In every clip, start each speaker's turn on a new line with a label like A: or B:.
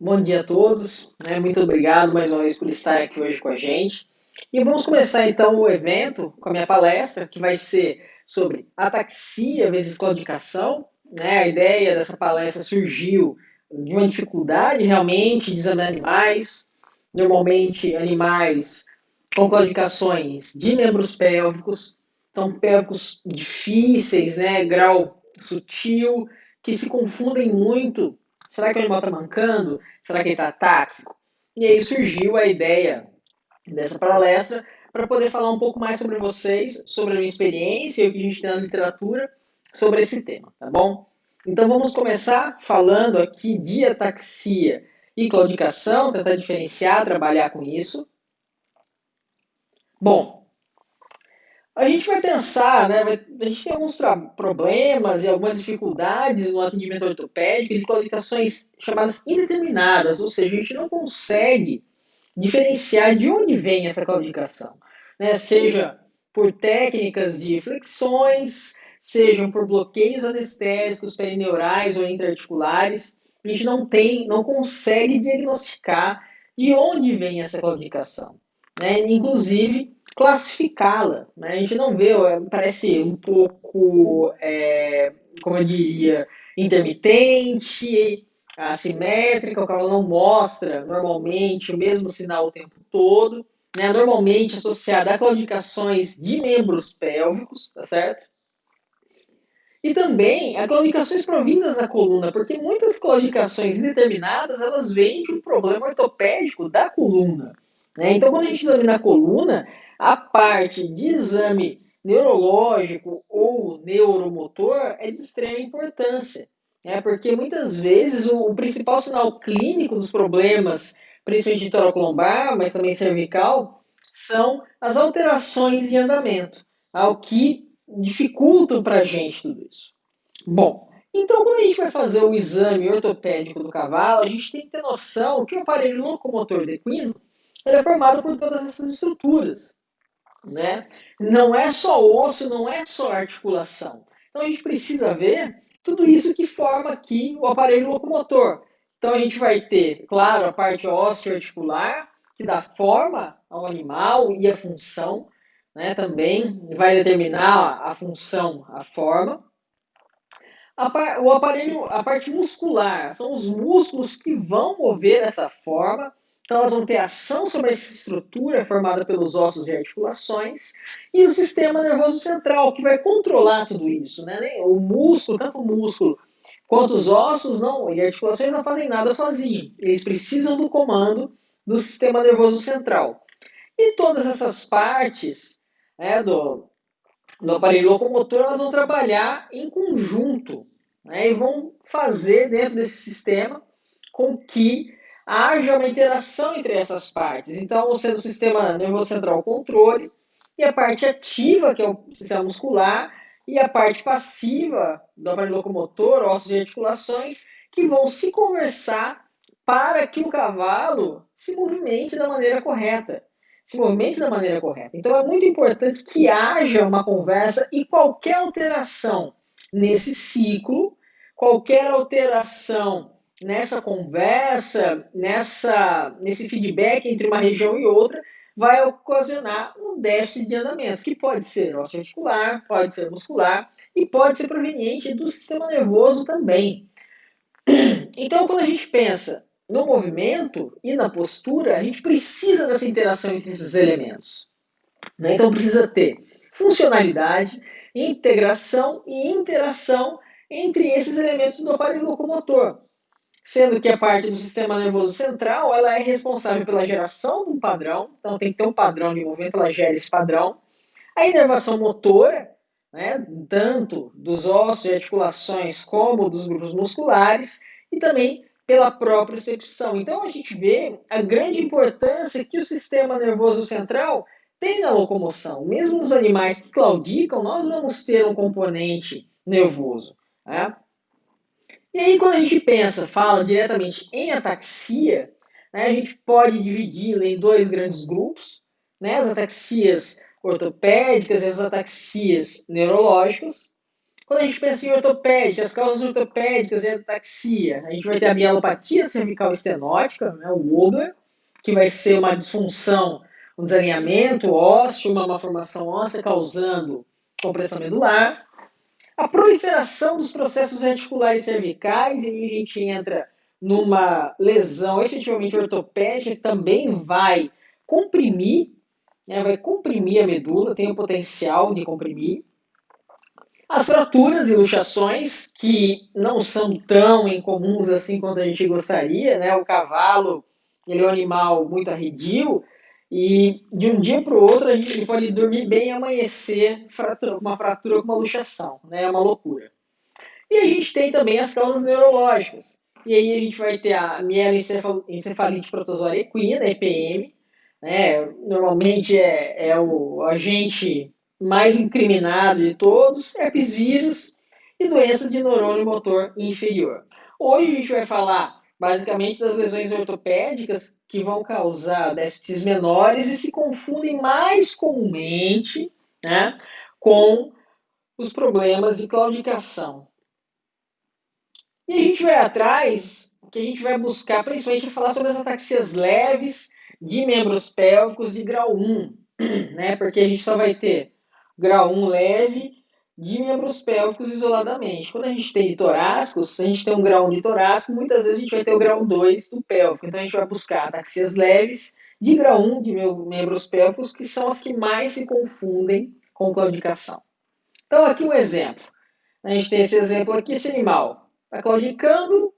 A: Bom dia a todos, né? Muito obrigado mais uma vez por estar aqui hoje com a gente. E vamos começar então o evento com a minha palestra, que vai ser sobre ataxia vezes claudicação. Né? A ideia dessa palestra surgiu de uma dificuldade realmente de examinar animais, normalmente animais com claudicações de membros pélvicos, então pélvicos difíceis, né? Grau sutil, que se confundem muito. Será que o animal está mancando? Será que ele está táxico? E aí surgiu a ideia dessa palestra para poder falar um pouco mais sobre vocês, sobre a minha experiência e o que a gente tem na literatura sobre esse tema, tá bom? Então vamos começar falando aqui de ataxia e claudicação, tentar diferenciar, trabalhar com isso. Bom, a gente vai pensar, né? A gente tem alguns problemas e algumas dificuldades no atendimento ortopédico de claudicações chamadas indeterminadas, ou seja, a gente não consegue diferenciar de onde vem essa claudicação, né? Seja por técnicas de flexões, sejam por bloqueios anestésicos perineurais ou interarticulares, a gente não consegue diagnosticar de onde vem essa claudicação, né? Inclusive classificá-la, né? A gente não vê, parece um pouco, como eu diria, intermitente, assimétrica, o cavalo não mostra normalmente o mesmo sinal o tempo todo, né? Normalmente associada a claudicações de membros pélvicos, tá certo? E também a claudicações provindas da coluna, porque muitas claudicações indeterminadas elas vêm de um problema ortopédico da coluna. Né? Então, quando a gente examina a coluna, a parte de exame neurológico ou neuromotor é de extrema importância, né? Porque muitas vezes o principal sinal clínico dos problemas, principalmente de toracolombar, mas também cervical, são as alterações de andamento, ao que dificultam para a gente tudo isso. Bom, então quando a gente vai fazer o exame ortopédico do cavalo, a gente tem que ter noção que o aparelho locomotor do equino ele é formado por todas essas estruturas, né? Não é só osso, não é só articulação. Então a gente precisa ver tudo isso que forma aqui o aparelho locomotor. Então a gente vai ter, claro, a parte osteoarticular, que dá forma ao animal e a função, né? Também vai determinar a função, a forma. O aparelho, a parte muscular, são os músculos que vão mover essa forma. Então, elas vão ter ação sobre essa estrutura formada pelos ossos e articulações. E o sistema nervoso central, que vai controlar tudo isso. Né? O músculo, tanto o músculo quanto os ossos não, e articulações não fazem nada sozinhos. Eles precisam do comando do sistema nervoso central. E todas essas partes, né, do aparelho locomotor, elas vão trabalhar em conjunto, né, e vão fazer dentro desse sistema com que haja uma interação entre essas partes. Então, sendo o sistema nervoso central controle, e a parte ativa, que é o sistema muscular, e a parte passiva do aparelho locomotor, ossos e articulações, que vão se conversar para que o cavalo se movimente da maneira correta se movimente da maneira correta. Então é muito importante que haja uma conversa e qualquer alteração nesse ciclo, qualquer alteração nessa conversa, nesse feedback entre uma região e outra, vai ocasionar um déficit de andamento, que pode ser osteoarticular, pode ser muscular e pode ser proveniente do sistema nervoso também. Então, quando a gente pensa no movimento e na postura, a gente precisa dessa interação entre esses elementos. Né? Então, precisa ter funcionalidade, integração e interação entre esses elementos do aparelho locomotor. Sendo que a parte do sistema nervoso central ela é responsável pela geração de um padrão, então tem que ter um padrão de movimento, ela gera esse padrão. A inervação motora, né, tanto dos ossos e articulações como dos grupos musculares, e também pela própria execução. Então a gente vê a grande importância que o sistema nervoso central tem na locomoção. Mesmo nos animais que claudicam, nós vamos ter um componente nervoso. Né? E aí, quando a gente pensa, fala diretamente em ataxia, né, a gente pode dividi-la em dois grandes grupos, né, as ataxias ortopédicas e as ataxias neurológicas. Quando a gente pensa em ortopédica, as causas ortopédicas e a ataxia, a gente vai ter a mielopatia cervical estenótica, né, o WOBA, que vai ser uma disfunção, um desalinhamento ósseo, uma malformação óssea causando compressão medular. A proliferação dos processos reticulares cervicais, e aí a gente entra numa lesão efetivamente ortopédica que também comprimir, vai comprimir a medula, tem o potencial de comprimir. As fraturas e luxações, que não são tão incomuns assim quanto a gente gostaria, né? O cavalo, ele é um animal muito arredio, e de um dia para o outro a gente pode dormir bem e amanhecer com uma fratura, com uma luxação, né? É uma loucura. E a gente tem também as causas neurológicas. E aí a gente vai ter a mieloencefalite protozoária equina, EPM, né? Normalmente é o agente mais incriminado de todos, herpes vírus e doença de neurônio motor inferior. Hoje a gente vai falar basicamente das lesões ortopédicas que vão causar déficits menores e se confundem mais comumente, né, com os problemas de claudicação. E a gente vai atrás, que a gente vai buscar principalmente falar sobre as ataxias leves de membros pélvicos de grau 1, né? Porque a gente só vai ter grau 1 leve de membros pélvicos isoladamente. Quando a gente tem de torácicos, se a gente tem um grau 1 de torácico, muitas vezes a gente vai ter o grau 2 do pélvico. Então a gente vai buscar ataxias leves de grau 1 de membros pélvicos, que são as que mais se confundem com claudicação. Então aqui um exemplo. A gente tem esse exemplo aqui, esse animal está claudicando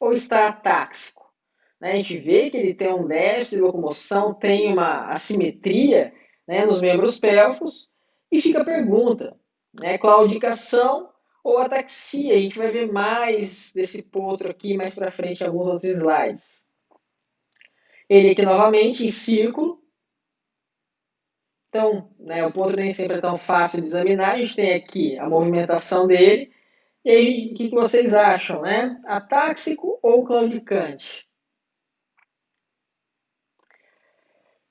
A: ou está atáxico. A gente vê que ele tem um déficit de locomoção, tem uma assimetria, né, nos membros pélvicos, e fica a pergunta, né, claudicação ou ataxia? A gente vai ver mais desse potro aqui mais para frente em alguns outros slides. Ele aqui novamente em círculo. Então, né, o potro nem sempre é tão fácil de examinar. A gente tem aqui a movimentação dele. E aí, o que vocês acham, né? Atáxico ou claudicante?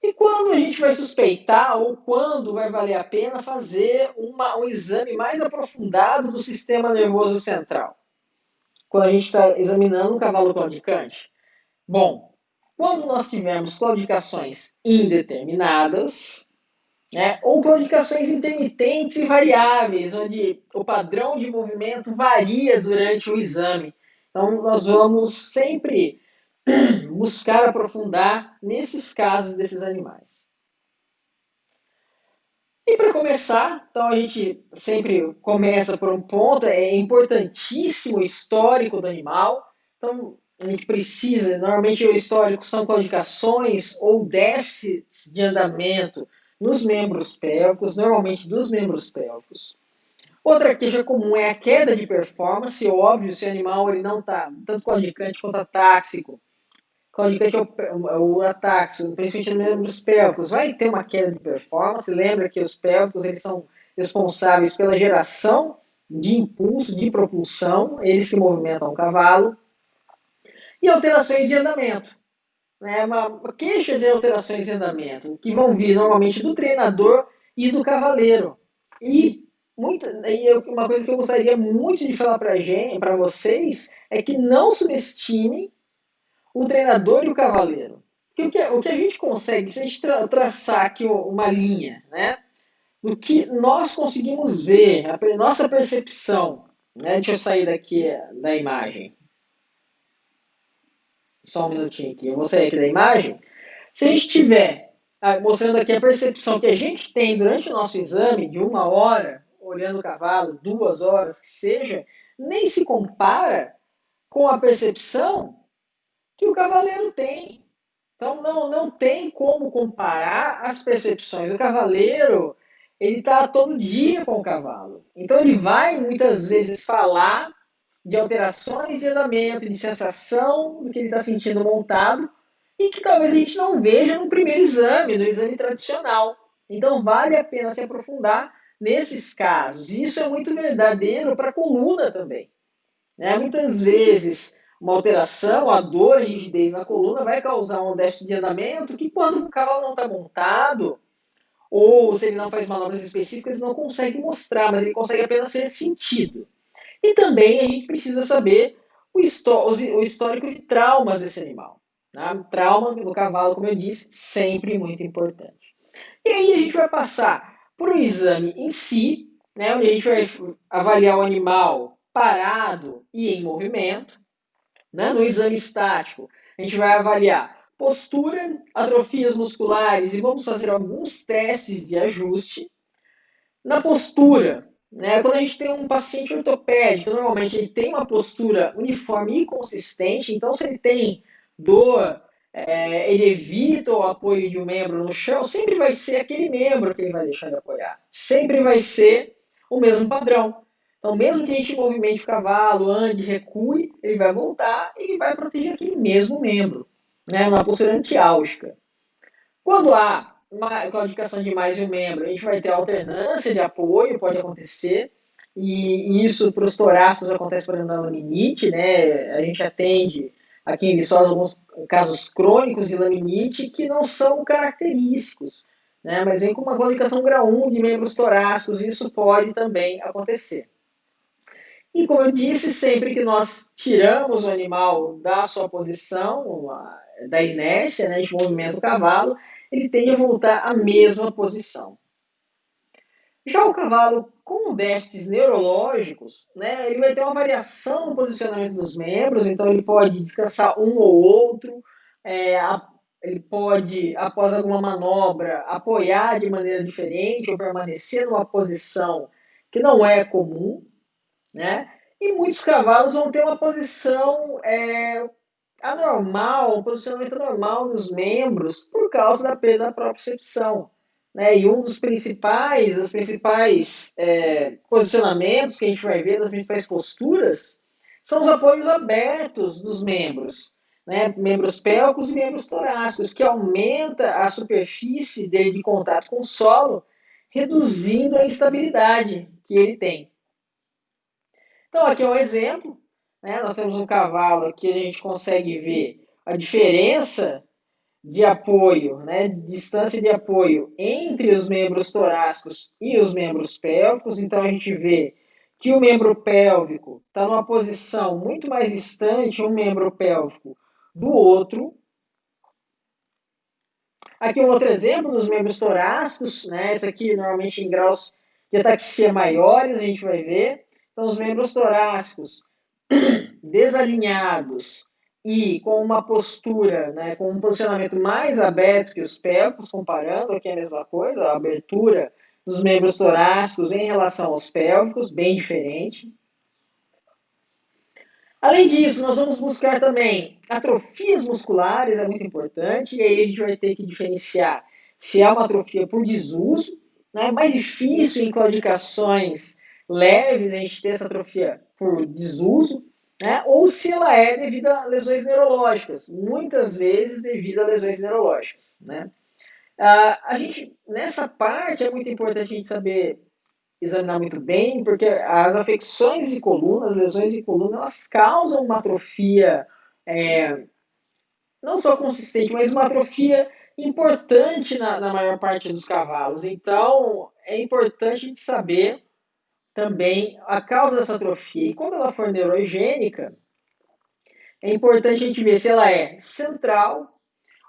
A: E quando a gente vai suspeitar ou quando vai valer a pena fazer um exame mais aprofundado do sistema nervoso central? Quando a gente está examinando um cavalo claudicante? Bom, quando nós tivermos claudicações indeterminadas, né, ou claudicações intermitentes e variáveis, onde o padrão de movimento varia durante o exame. Então, nós vamos sempre buscar aprofundar nesses casos desses animais. E para começar, então a gente sempre começa por um ponto, é importantíssimo o histórico do animal. Então a gente precisa, normalmente o histórico são claudicações ou déficits de andamento nos membros pélvicos, normalmente dos membros pélvicos. Outra queixa comum é a queda de performance, óbvio, se o animal ele não está tanto claudicante quanto atáxico. Claudicante o atáxio, principalmente nos membros pélvicos, vai ter uma queda de performance. Lembra que os pélvicos eles são responsáveis pela geração de impulso, de propulsão, eles que movimentam o cavalo. E alterações de andamento. Né? Queixas e alterações de andamento, que vão vir normalmente do treinador e do cavaleiro. E uma coisa que eu gostaria muito de falar para vocês é que não subestimem o treinador e o cavaleiro. O que a gente consegue, se a gente traçar aqui uma linha, né, do que nós conseguimos ver, a nossa percepção, né, deixa eu sair daqui da imagem, só um minutinho aqui, eu vou sair aqui da imagem. Se a gente estiver mostrando aqui a percepção que a gente tem durante o nosso exame, de 1 hora, olhando o cavalo, 2 horas, que seja, nem se compara com a percepção que o cavaleiro tem. Então não tem como comparar as percepções. O cavaleiro, ele está todo dia com o cavalo. Então ele vai muitas vezes falar de alterações de andamento, de sensação do que ele está sentindo montado e que talvez a gente não veja no primeiro exame, no exame tradicional. Então vale a pena se aprofundar nesses casos. E isso é muito verdadeiro para a coluna também. Né? Muitas vezes, uma alteração, a dor e rigidez na coluna vai causar um déficit de andamento que, quando o cavalo não está montado, ou se ele não faz manobras específicas, ele não consegue mostrar, mas ele consegue apenas ser sentido. E também a gente precisa saber o histórico de traumas desse animal. Tá? O trauma no cavalo, como eu disse, sempre muito importante. E aí a gente vai passar por um exame em si, né, onde a gente vai avaliar o animal parado e em movimento. Né? No exame estático, a gente vai avaliar postura, atrofias musculares e vamos fazer alguns testes de ajuste. Na postura, né, quando a gente tem um paciente ortopédico, normalmente ele tem uma postura uniforme e consistente, então se ele tem dor, ele evita o apoio de um membro no chão, sempre vai ser aquele membro que ele vai deixar de apoiar. Sempre vai ser o mesmo padrão. Então, mesmo que a gente movimente o cavalo, ande, recue, ele vai voltar e ele vai proteger aquele mesmo membro, né, uma postura antiálgica. Quando há uma claudicação de mais de um membro, a gente vai ter alternância de apoio, pode acontecer, e isso para os torácicos acontece, por exemplo, na laminite, né? A gente atende aqui em Viçosa alguns casos crônicos de laminite que não são característicos, né? Mas vem com uma claudicação grau 1 de membros torácicos, e isso pode também acontecer. E como eu disse, sempre que nós tiramos o animal da sua posição, da inércia, né, de movimento do cavalo, ele tende a voltar à mesma posição. Já o cavalo com déficits neurológicos, né, ele vai ter uma variação no posicionamento dos membros, então ele pode descansar um ou outro, é, ele pode, após alguma manobra, apoiar de maneira diferente ou permanecer numa posição que não é comum, né? E muitos cavalos vão ter uma posição anormal, um posicionamento anormal nos membros por causa da perda da propriocepção. Né? E um dos principais posicionamentos que a gente vai ver, das principais posturas, são os apoios abertos dos membros. Né? Membros pélvicos e membros torácicos, que aumenta a superfície dele de contato com o solo, reduzindo a instabilidade que ele tem. Então, aqui é um exemplo, né? Nós temos um cavalo aqui, a gente consegue ver a diferença de apoio, né? Distância de apoio entre os membros torácicos e os membros pélvicos. Então, a gente vê que o membro pélvico está numa posição muito mais distante um membro pélvico do outro. Aqui um outro exemplo dos membros torácicos, né? Esse aqui normalmente em graus de ataxia maiores, a gente vai ver. Então, os membros torácicos desalinhados e com uma postura, né, com um posicionamento mais aberto que os pélvicos, comparando aqui a mesma coisa, a abertura dos membros torácicos em relação aos pélvicos, bem diferente. Além disso, nós vamos buscar também atrofias musculares, é muito importante, e aí a gente vai ter que diferenciar se é uma atrofia por desuso, né, mais difícil em claudicações leves a gente ter essa atrofia por desuso, né, ou se ela é devido a lesões neurológicas, muitas vezes devido a lesões neurológicas. Né. A gente, nessa parte, é muito importante a gente saber examinar muito bem, porque as afecções de coluna, as lesões de coluna, elas causam uma atrofia, não só consistente, mas uma atrofia importante na maior parte dos cavalos. Então, é importante a gente saber também a causa dessa atrofia. E quando ela for neurogênica, é importante a gente ver se ela é central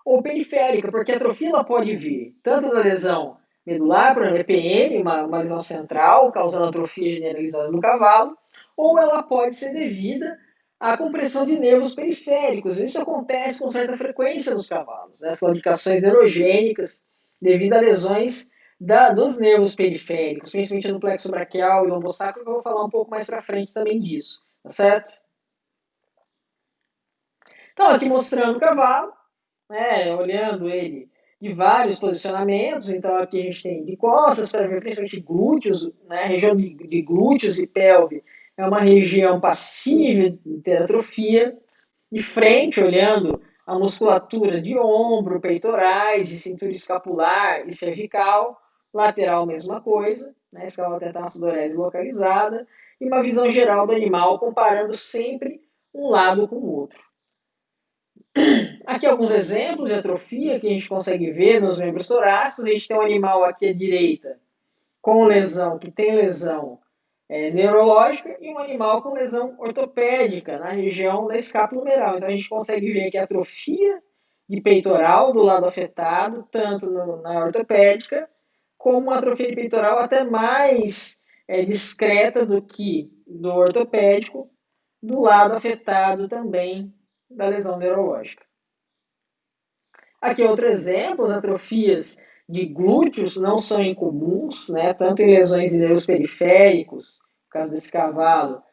A: ou periférica, porque a atrofia ela pode vir tanto da lesão medular, por exemplo, EPM, uma lesão central, causando atrofia generalizada no cavalo, ou ela pode ser devida à compressão de nervos periféricos. Isso acontece com certa frequência nos cavalos, né? As claudicações neurogênicas devido a lesões dos nervos periféricos, principalmente no plexo braquial e lombosacro, que eu vou falar um pouco mais para frente também disso, tá certo? Então, aqui mostrando o cavalo, né, olhando ele de vários posicionamentos. Então aqui a gente tem de costas para ver principalmente glúteos, né, a região de glúteos e pelve é uma região passível de ter atrofia. De frente, olhando a musculatura de ombro, peitorais, e cintura escapular e cervical. Lateral, mesma coisa, né, escala tentar-sudorese localizada. E uma visão geral do animal, comparando sempre um lado com o outro. Aqui alguns exemplos de atrofia que a gente consegue ver nos membros torácicos. A gente tem um animal aqui à direita com lesão, que tem lesão neurológica, e um animal com lesão ortopédica na região da escápula humeral. Então a gente consegue ver aqui a atrofia de peitoral do lado afetado, tanto na ortopédica, como uma atrofia de peitoral até mais discreta do que do ortopédico, do lado afetado também da lesão neurológica. Aqui outro exemplo, as atrofias de glúteos não são incomuns, né? Tanto em lesões de nervos periféricos, no caso desse cavalo,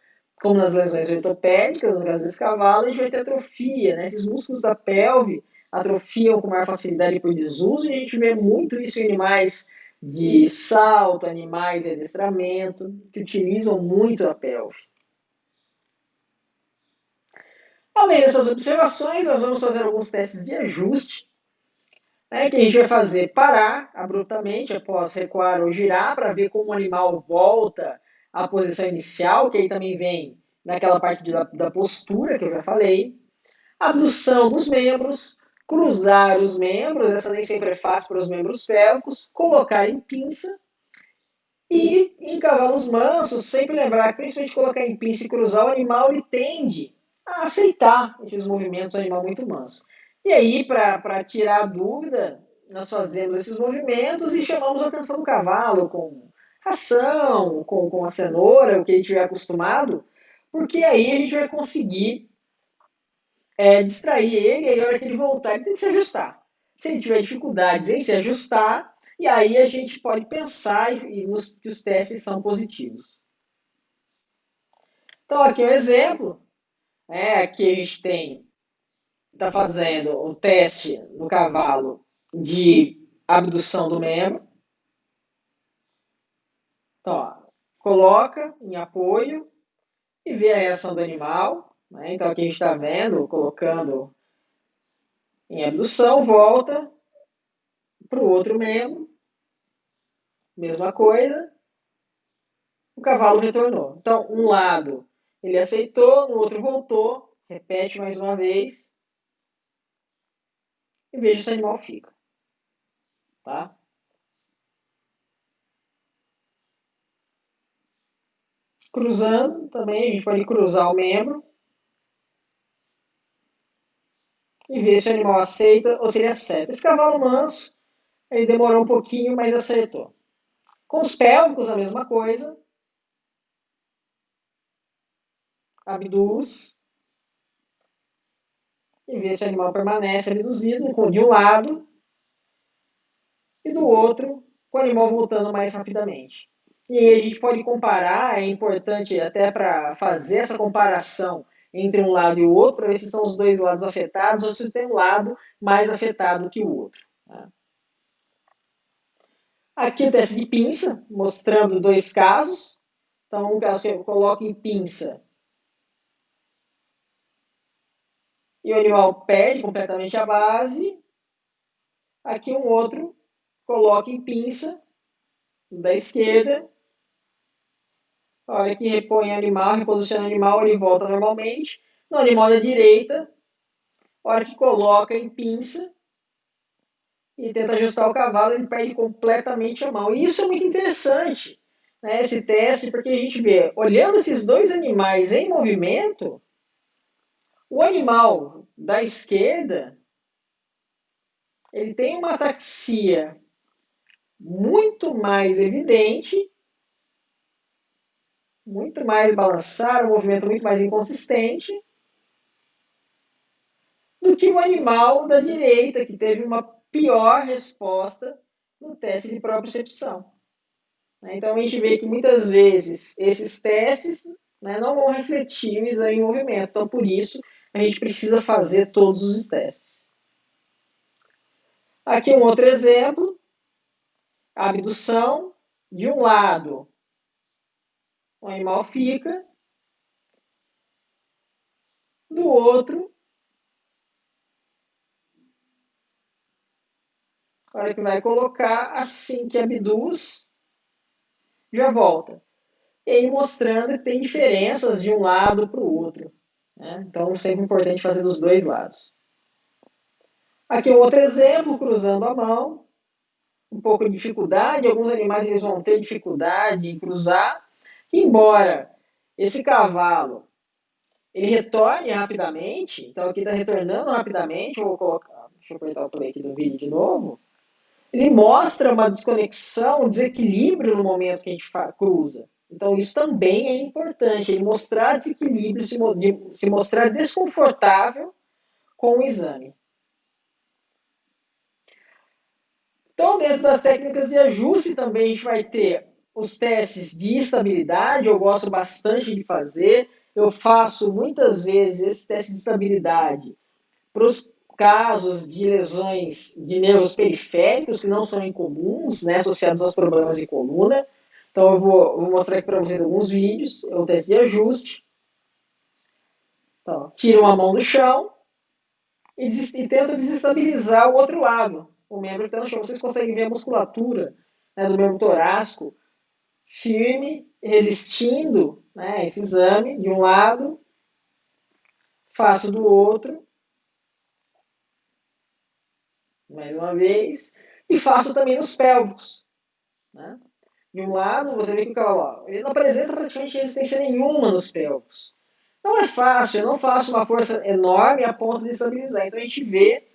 A: como nas lesões ortopédicas, no caso desse cavalo, a gente vai ter atrofia, né? Esses músculos da pelve atrofiam com maior facilidade por desuso, e a gente vê muito isso em animais de salto, animais de adestramento, que utilizam muito a pelve. Além dessas observações, nós vamos fazer alguns testes de ajuste, né, que a gente vai fazer parar abruptamente após recuar ou girar, para ver como o animal volta à posição inicial, que aí também vem naquela parte da postura que eu já falei. Abdução dos membros, cruzar os membros, essa nem sempre é fácil para os membros pélvicos, colocar em pinça. E em cavalos mansos, sempre lembrar que, principalmente colocar em pinça e cruzar, o animal ele tende a aceitar esses movimentos do animal muito manso. E aí, para tirar a dúvida, nós fazemos esses movimentos e chamamos a atenção do cavalo com ração, com a cenoura, o que ele estiver acostumado, porque aí a gente vai conseguir distrair ele, e aí a hora que ele voltar, ele tem que se ajustar. Se ele tiver dificuldades em se ajustar, e aí a gente pode pensar que os testes são positivos. Então, aqui é um exemplo. Aqui a gente está fazendo o teste no cavalo de abdução do membro. Então, ó, coloca em apoio e vê a reação do animal. Né? Então, aqui a gente está vendo, colocando em abdução, volta para o outro membro. Mesma coisa, o cavalo retornou. Então, um lado ele aceitou, no outro voltou, repete mais uma vez e veja se o animal fica. Tá? Cruzando também, a gente pode cruzar o membro e ver se o animal aceita ou se ele acerta. Esse cavalo manso, ele demorou um pouquinho, mas acertou. Com os pélvicos, a mesma coisa. Abduz e vê se o animal permanece abduzido de um lado e do outro, com o animal voltando mais rapidamente. E aí a gente pode comparar, é importante até para fazer essa comparação entre um lado e o outro, para ver se são os dois lados afetados ou se tem um lado mais afetado que o outro. Tá? Aqui o teste de pinça, mostrando dois casos. Então, um caso que eu coloco em pinça e o animal perde completamente a base. Aqui um outro, coloca em pinça, da esquerda. A hora que repõe o animal, reposiciona o animal, ele volta normalmente. No animal da direita, a hora que coloca em pinça e tenta ajustar o cavalo, ele perde completamente a mão. E isso é muito interessante, né, esse teste, porque a gente vê, olhando esses dois animais em movimento, o animal da esquerda, ele tem uma ataxia muito mais evidente, muito mais balançado, um movimento muito mais inconsistente, do que o animal da direita, que teve uma pior resposta no teste de propriocepção. Então a gente vê que muitas vezes esses testes, né, não vão refletir o exame em movimento. Então por isso a gente precisa fazer todos os testes. Aqui um outro exemplo, a abdução. De um lado, o animal fica, do outro, a hora que vai colocar, assim que abduz, já volta. E aí mostrando que tem diferenças de um lado para o outro. Né? Então, sempre importante fazer dos dois lados. Aqui um outro exemplo, cruzando a mão, um pouco de dificuldade, alguns animais eles vão ter dificuldade em cruzar, embora esse cavalo ele retorne rapidamente, então aqui está retornando rapidamente, vou colocar, deixa eu apertar o play aqui do vídeo de novo, ele mostra uma desconexão, um desequilíbrio no momento que a gente cruza. Então isso também é importante, ele mostrar desequilíbrio, se mostrar desconfortável com o exame. Então, dentro das técnicas de ajuste também a gente vai ter os testes de estabilidade, eu gosto bastante de fazer. Eu faço muitas vezes esse teste de estabilidade para os casos de lesões de nervos periféricos, que não são incomuns, né, associados aos problemas de coluna. Então, eu vou mostrar aqui para vocês alguns vídeos. É um teste de ajuste. Então, tira uma mão do chão e tenta desestabilizar o outro lado, o membro que está no chão. Vocês conseguem ver a musculatura, né, do membro torácico firme, resistindo, né, esse exame de um lado, faço do outro, mais uma vez, e faço também nos pélvicos. Né? De um lado, você vê que o cavalo ele não apresenta praticamente resistência nenhuma nos pélvicos. Não é fácil, eu não faço uma força enorme a ponto de estabilizar. Então a gente vê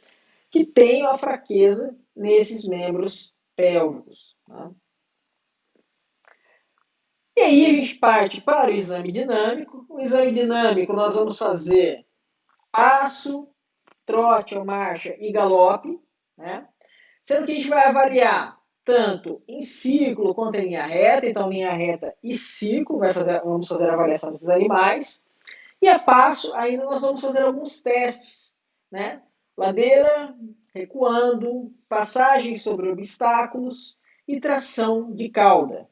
A: que tem uma fraqueza nesses membros pélvicos. Tá? E aí a gente parte para o exame dinâmico. O exame dinâmico nós vamos fazer passo, trote ou marcha e galope, né? Sendo que a gente vai avaliar tanto em círculo quanto em linha reta, então linha reta e círculo, vamos fazer a avaliação desses animais. E a passo, ainda nós vamos fazer alguns testes, né? Ladeira, recuando, passagem sobre obstáculos e tração de cauda.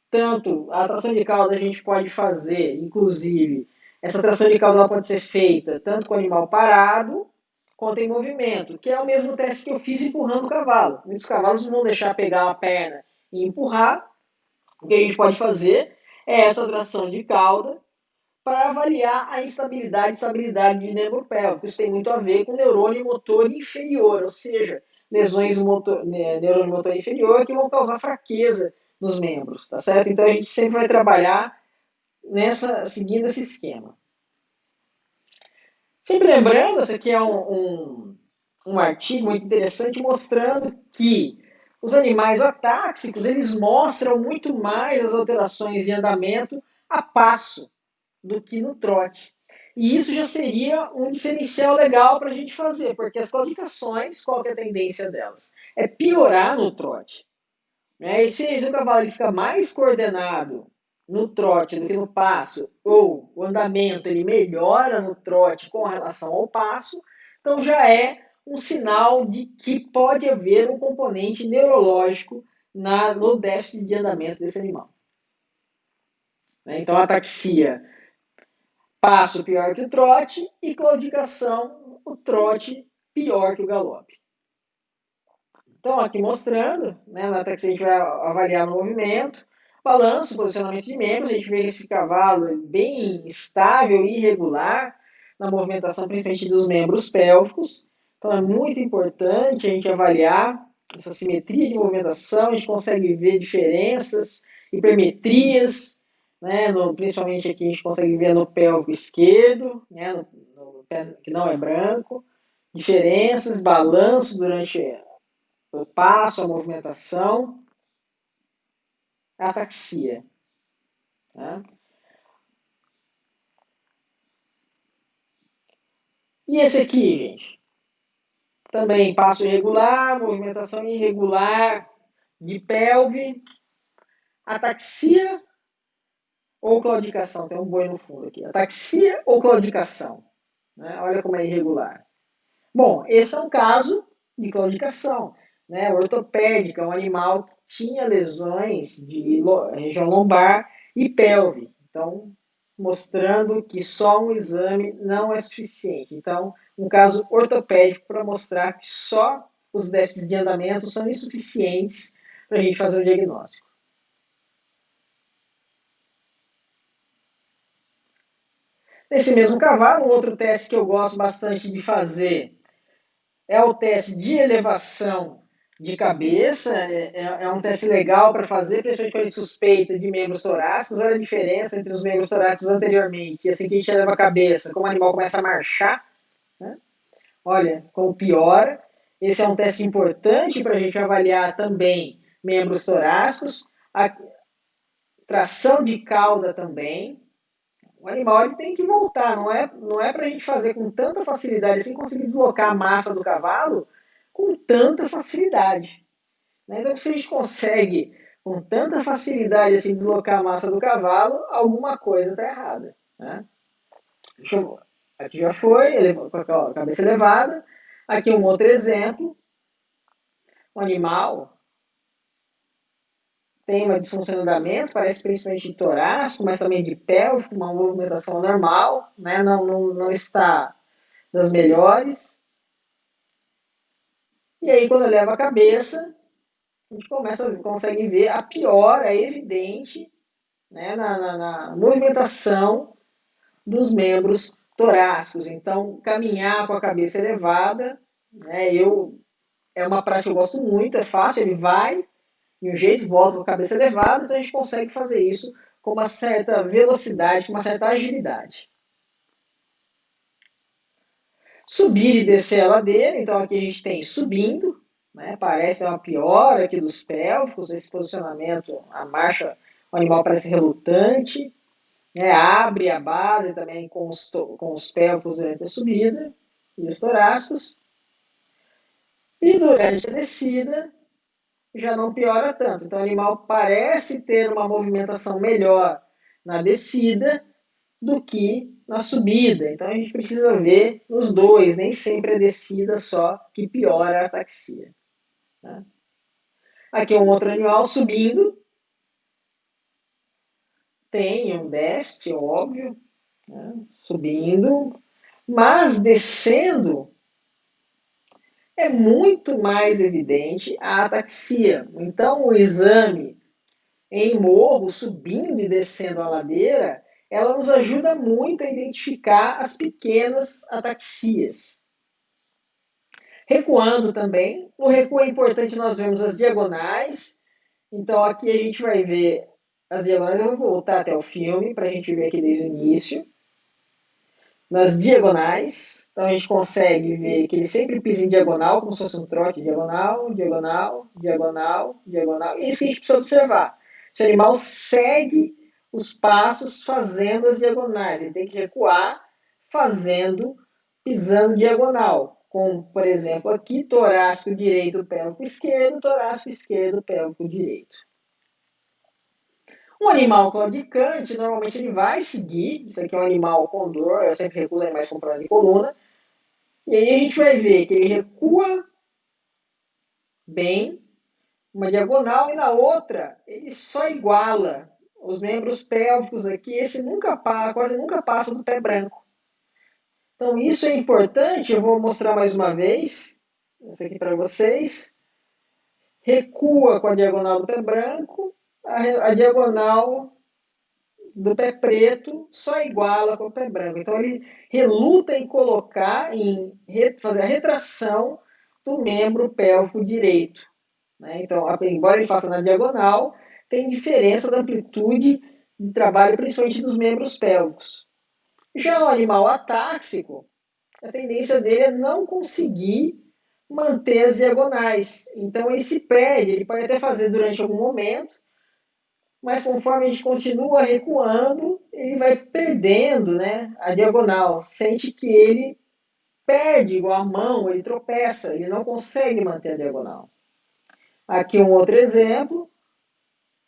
A: Tanto a tração de cauda a gente pode fazer, inclusive, essa tração de cauda ela pode ser feita tanto com o animal parado, quanto em movimento, que é o mesmo teste que eu fiz empurrando o cavalo. Muitos cavalos não vão deixar pegar a perna e empurrar. O que a gente pode fazer é essa tração de cauda para avaliar a instabilidade e estabilidade de nervo pélvico. Isso tem muito a ver com neurônio motor inferior, ou seja, lesões do neurônio motor inferior que vão causar fraqueza nos membros, tá certo? Então a gente sempre vai trabalhar seguindo esse esquema. Sempre lembrando, esse aqui é um artigo muito interessante mostrando que os animais atáxicos eles mostram muito mais as alterações de andamento a passo do que no trote. E isso já seria um diferencial legal para a gente fazer, porque as claudicações, qual que é a tendência delas? É piorar no trote. Né? E se o cavalo ele fica mais coordenado no trote do que no passo, ou o andamento ele melhora no trote com relação ao passo, então já é um sinal de que pode haver um componente neurológico no déficit de andamento desse animal. Né? Então a ataxia, passo pior que o trote, e claudicação, o trote pior que o galope. Então, aqui mostrando, né, na táxi a gente vai avaliar o movimento, balanço, posicionamento de membros, a gente vê esse cavalo bem estável e irregular na movimentação, principalmente dos membros pélvicos. Então, é muito importante a gente avaliar essa simetria de movimentação, a gente consegue ver diferenças, hipermetrias, né, principalmente aqui a gente consegue ver no pélvico esquerdo, né, no pé que não é branco, diferenças, balanço durante o passo, a movimentação, a ataxia. Tá? E esse aqui, gente? Também passo irregular, movimentação irregular de pelve, ataxia ou claudicação. Tem um boi no fundo aqui. Ataxia ou claudicação. Né? Olha como é irregular. Bom, esse é um caso de claudicação. Né? Ortopédica, um animal que tinha lesões de região lombar e pelve. Então, mostrando que só um exame não é suficiente. Então, um caso ortopédico para mostrar que só os déficits de andamento são insuficientes para a gente fazer um diagnóstico. Nesse mesmo cavalo, um outro teste que eu gosto bastante de fazer É o teste de elevação de cabeça, é um teste legal para fazer, principalmente quando a gente suspeita de membros torácicos. Olha a diferença entre os membros torácicos anteriormente, e assim que a gente eleva a cabeça, como o animal começa a marchar, né? Olha como piora. Esse é um teste importante para a gente avaliar também membros torácicos, a tração de cauda também. O animal ele tem que voltar, não é para a gente fazer com tanta facilidade assim, conseguir deslocar a massa do cavalo com tanta facilidade. Né? Então, se a gente consegue com tanta facilidade assim, deslocar a massa do cavalo, alguma coisa está errada. Né? Aqui já foi, com a cabeça elevada. Aqui um outro exemplo. Um animal tem uma disfunção de andamento, parece principalmente de torácico, mas também de pélvico, uma movimentação normal, né? Não está das melhores. E aí, quando eleva a cabeça, a gente consegue ver a piora evidente, né, na movimentação dos membros torácicos. Então, caminhar com a cabeça elevada, né, é uma prática que eu gosto muito, é fácil, ele vai de um jeito, volta com a cabeça elevada, então a gente consegue fazer isso com uma certa velocidade, com uma certa agilidade. Subir e descer a ladeira, então aqui a gente tem subindo, né, parece uma piora aqui dos pélvicos, esse posicionamento, a marcha, o animal parece relutante, né, abre a base também com os pélvicos durante a subida, e os torácicos, e durante a descida já não piora tanto. Então o animal parece ter uma movimentação melhor na descida do que na subida. Então a gente precisa ver os dois, nem sempre a descida só que piora a ataxia. Né? Aqui é um outro animal subindo, tem um déficit, óbvio, né? Subindo, mas descendo é muito mais evidente a ataxia. Então o exame em morro, subindo e descendo a ladeira, ela nos ajuda muito a identificar as pequenas ataxias. Recuando também. No recuo é importante nós vermos as diagonais. Então aqui a gente vai ver as diagonais. Eu vou voltar até o filme para a gente ver aqui desde o início. Nas diagonais, então a gente consegue ver que ele sempre pisa em diagonal, como se fosse um trote, diagonal, diagonal, diagonal, diagonal. E é isso que a gente precisa observar. Se o animal segue os passos fazendo as diagonais, ele tem que recuar fazendo, pisando diagonal. Como, por exemplo, aqui, torácico direito, pélvico esquerdo, torácico esquerdo, pélvico direito. Um animal claudicante, normalmente ele vai seguir, isso aqui é um animal com dor, eu sempre recuso animais com problema de coluna, e aí a gente vai ver que ele recua bem, uma diagonal, e na outra ele só iguala os membros pélvicos aqui, esse quase nunca passa do pé branco. Então isso é importante, eu vou mostrar mais uma vez, isso aqui para vocês. Recua com a diagonal do pé branco, a diagonal do pé preto só iguala com o pé branco. Então ele reluta em fazer a retração do membro pélvico direito. Né? Então, embora ele faça na diagonal, tem diferença da amplitude de trabalho, principalmente dos membros pélvicos. Já o animal atáxico, a tendência dele é não conseguir manter as diagonais. Então ele se perde, ele pode até fazer durante algum momento, mas conforme a gente continua recuando, ele vai perdendo, né, a diagonal. Sente que ele perde, igual a mão, ele tropeça, ele não consegue manter a diagonal. Aqui um outro exemplo,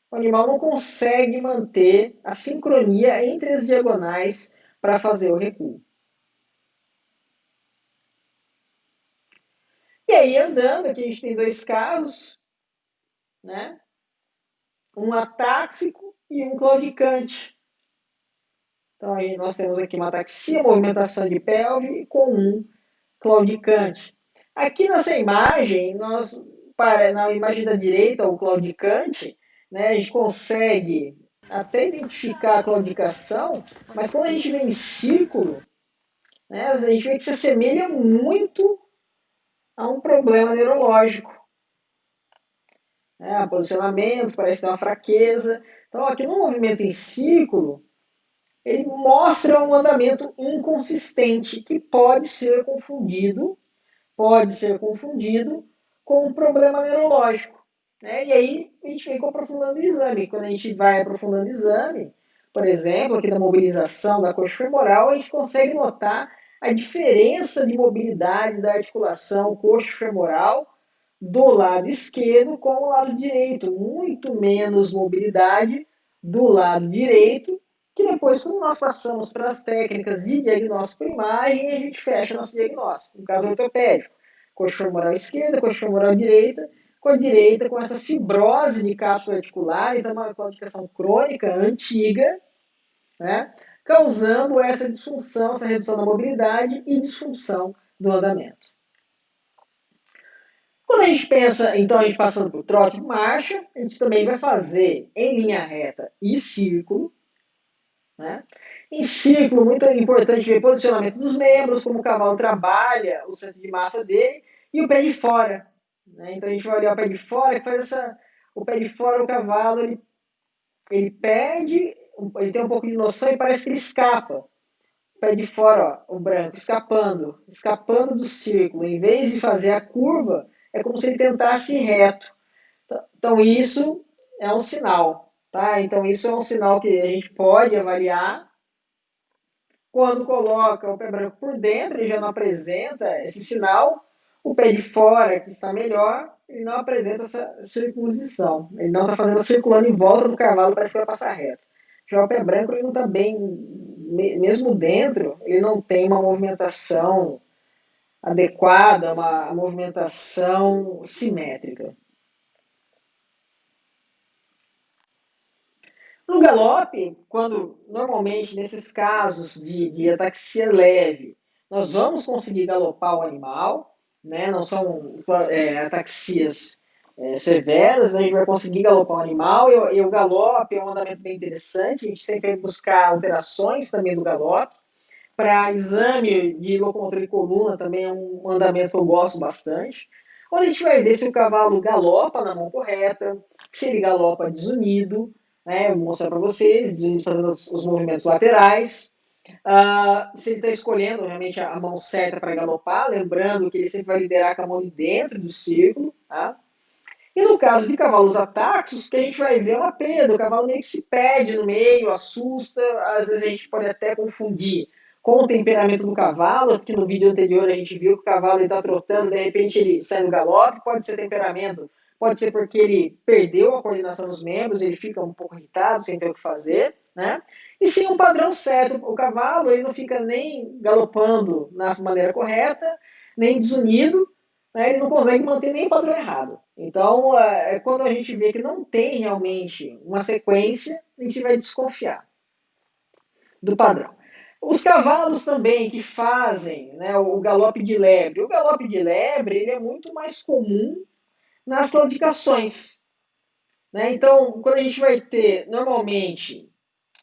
A: o animal não consegue manter a sincronia entre as diagonais para fazer o recuo. E aí, andando, aqui a gente tem dois casos, né? Um atáxico e um claudicante. Então, aí nós temos aqui uma ataxia, movimentação de pelve, com um claudicante. Aqui nessa imagem, na imagem da direita, o claudicante, né, a gente consegue até identificar a claudicação, mas quando a gente vê em círculo, né, a gente vê que se assemelha muito há um problema neurológico, né? Posicionamento, parece ter uma fraqueza. Então, aqui no movimento em círculo, ele mostra um andamento inconsistente que pode ser confundido com um problema neurológico. Né? E aí a gente vem aprofundando o exame. Quando a gente vai aprofundando o exame, por exemplo, aqui na mobilização da coxa femoral, a gente consegue notar a diferença de mobilidade da articulação coxo-femoral do lado esquerdo com o lado direito. Muito menos mobilidade do lado direito, que depois, quando nós passamos para as técnicas de diagnóstico por imagem, a gente fecha nosso diagnóstico. No caso ortopédico, coxa femoral esquerda, coxa femoral direita, com a direita com essa fibrose de cápsula articular, então uma claudicação crônica antiga, né, causando essa disfunção, essa redução da mobilidade e disfunção do andamento. Quando a gente pensa, então, a gente passando por trote e marcha, a gente também vai fazer em linha reta e círculo. Né? Em círculo, muito importante ver o posicionamento dos membros, como o cavalo trabalha o centro de massa dele, e o pé de fora. Né? Então a gente vai olhar o pé de fora, que faz essa. O pé de fora, o cavalo, ele perde, ele tem um pouco de noção e parece que ele escapa. O pé de fora, ó, o branco, escapando do círculo. Em vez de fazer a curva, é como se ele tentasse ir reto. Então isso é um sinal. Tá? Então isso é um sinal que a gente pode avaliar. Quando coloca o pé branco por dentro, ele já não apresenta esse sinal. O pé de fora, que está melhor, ele não apresenta essa circuncisão. Ele não está fazendo circulando em volta do cavalo, parece que vai passar reto. Já o pé branco, ele não está bem, mesmo dentro, ele não tem uma movimentação adequada, uma movimentação simétrica. No galope, quando normalmente nesses casos de ataxia leve, nós vamos conseguir galopar o animal, né? Não são ataxias severas, né? A gente vai conseguir galopar o animal e o galope é um andamento bem interessante, a gente sempre vai buscar alterações também do galope. Para exame de locomotor de coluna também é um andamento que eu gosto bastante. Onde a gente vai ver se o cavalo galopa na mão correta, se ele galopa desunido, né? Vou mostrar para vocês, desunido fazendo os movimentos laterais. Se ele está escolhendo realmente a mão certa para galopar, lembrando que ele sempre vai liderar com a mão de dentro do círculo. Tá? E no caso de cavalos ataxos, o que a gente vai ver é uma perda, o cavalo meio que se perde no meio, assusta, às vezes a gente pode até confundir com o temperamento do cavalo, que no vídeo anterior a gente viu que o cavalo está trotando, de repente ele sai no galope, pode ser temperamento, pode ser porque ele perdeu a coordenação dos membros, ele fica um pouco irritado, sem ter o que fazer, né? E sim um padrão certo, o cavalo ele não fica nem galopando na maneira correta, nem desunido, né? Ele não consegue manter nem o padrão errado. Então, quando a gente vê que não tem realmente uma sequência, a gente vai desconfiar do padrão. Os cavalos também que fazem, né, o galope de lebre. O galope de lebre ele é muito mais comum nas claudicações. Né? Então, quando a gente vai ter, normalmente,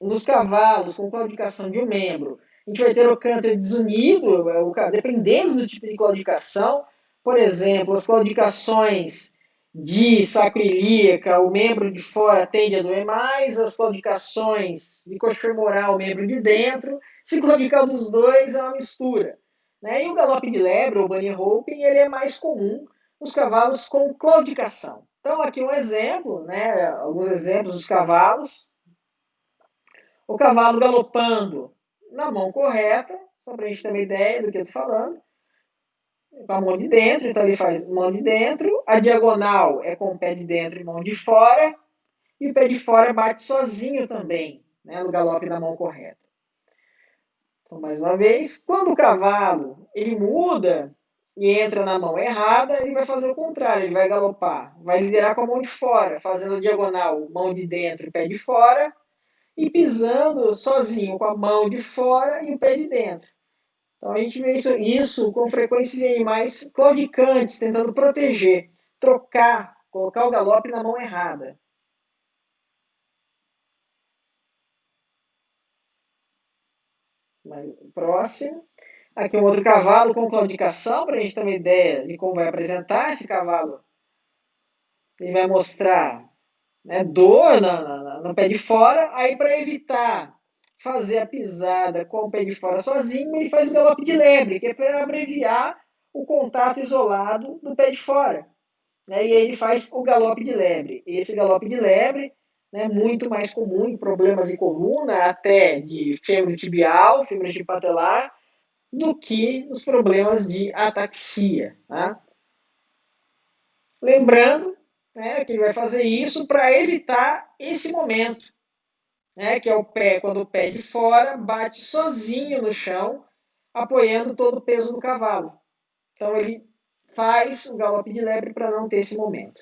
A: nos cavalos com claudicação de um membro, a gente vai ter o cânter desunido, dependendo do tipo de claudicação. Por exemplo, as claudicações de sacroiliaca, o membro de fora tende a doer mais, as claudicações de coxa femoral, o membro de dentro. Se claudicar dos dois, é uma mistura. Né? E o galope de lebre, ou bunny hoping, ele é mais comum nos cavalos com claudicação. Então, aqui um exemplo, né? Alguns exemplos dos cavalos. O cavalo galopando na mão correta, só para a gente ter uma ideia do que eu estou falando, com a mão de dentro, então ele faz mão de dentro, a diagonal é com o pé de dentro e mão de fora, e o pé de fora bate sozinho também, né, no galope da mão correta. Então, mais uma vez, quando o cavalo ele muda e entra na mão errada, ele vai fazer o contrário, ele vai galopar, vai liderar com a mão de fora, fazendo a diagonal, mão de dentro e pé de fora, e pisando sozinho, com a mão de fora e o pé de dentro. Então a gente vê isso com frequência em animais claudicantes, tentando proteger, trocar, colocar o galope na mão errada. Próximo. Aqui um outro cavalo com claudicação, para a gente ter uma ideia de como vai apresentar esse cavalo. Ele vai mostrar, né, dor no pé de fora, aí para evitar fazer a pisada com o pé de fora sozinho, ele faz o galope de lebre, que é para abreviar o contato isolado do pé de fora. Né? E aí ele faz o galope de lebre. Esse galope de lebre é, né, muito mais comum em problemas de coluna, até de fêmur tibial, fêmur patelar, do que nos problemas de ataxia. Tá? Lembrando, né, que ele vai fazer isso para evitar esse momento, né, que é o pé, quando o pé de fora bate sozinho no chão, apoiando todo o peso do cavalo. Então ele faz o galope de lebre para não ter esse momento.